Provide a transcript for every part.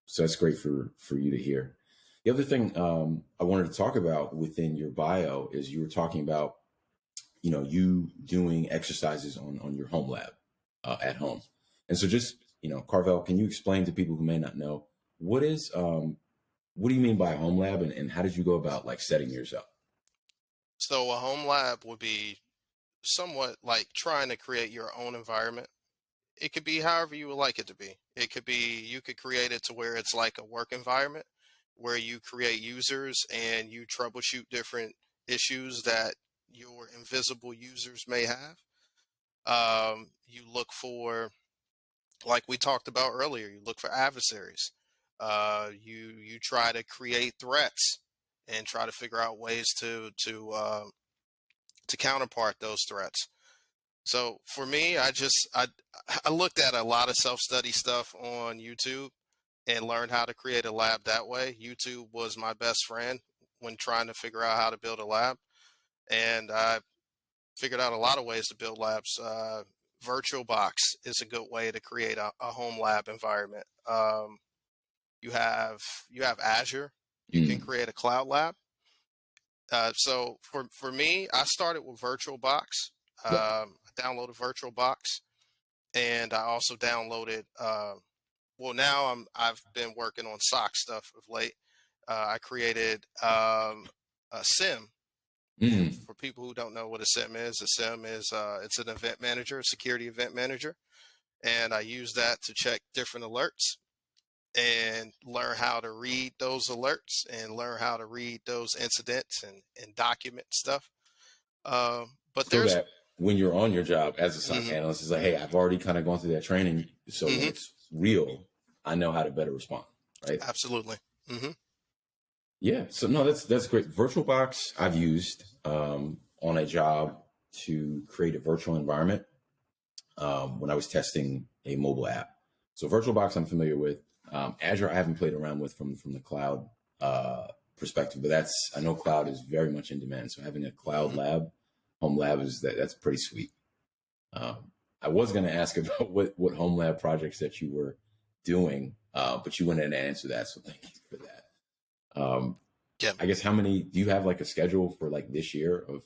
So that's great for you to hear. The other thing I wanted to talk about within your bio is you were talking about, you doing exercises on your home lab at home. And so just, Carvel, can you explain to people who may not know what do you mean by a home lab, and how did you go about like setting yours up? So a home lab would be somewhat like trying to create your own environment. It could be however you would like it to be. It could be you could create it to where it's like a work environment where you create users and you troubleshoot different issues that your invisible users may have. You look for, like we talked about earlier, you look for adversaries. You try to create threats and try to figure out ways to counterpart those threats. So for me, I looked at a lot of self-study stuff on YouTube and learned how to create a lab that way. YouTube was my best friend when trying to figure out how to build a lab, and I figured out a lot of ways to build labs. VirtualBox is a good way to create a home lab environment. You have you have Azure. You can Mm. create a cloud lab. So for me, I started with VirtualBox. Yep. I downloaded VirtualBox, and I also downloaded. Well, now I've been working on SOC stuff of late. I created a SIM, and Mm. for people who don't know what a SIM is, a SIM is it's an event manager, a security event manager, and I use that to check different alerts and learn how to read those alerts and learn how to read those incidents and document stuff. But So there's that when you're on your job as a SOC mhm, analyst, it's like, hey, I've already kind of gone through that training. So when mhm, it's real, I know how to better respond. Right. absolutely. Hmm. Yeah. So no, that's great. VirtualBox I've used on a job to create a virtual environment when I was testing a mobile app. So VirtualBox I'm familiar with. Azure I haven't played around with from the cloud perspective, but I know cloud is very much in demand. So having a cloud Hmm. lab, home lab that's pretty sweet. I was going to ask about what home lab projects that you were doing, but you went in and answered that. So thank you for that. Yeah. I guess how many do you have like a schedule for like this year of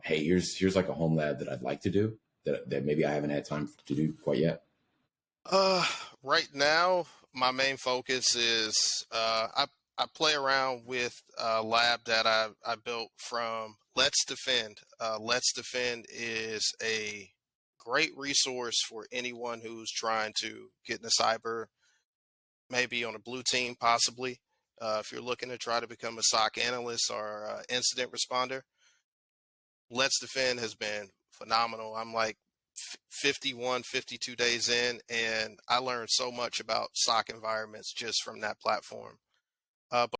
hey, here's like a home lab that I'd like to do that maybe I haven't had time to do quite yet. Uh, right now, my main focus is I play around with a lab that I built from Let's Defend. Let's Defend is a great resource for anyone who's trying to get into cyber, maybe on a blue team, possibly. If you're looking to try to become a SOC analyst or incident responder, Let's Defend has been phenomenal. I'm like 51, 52 days in, and I learned so much about SOC environments just from that platform. But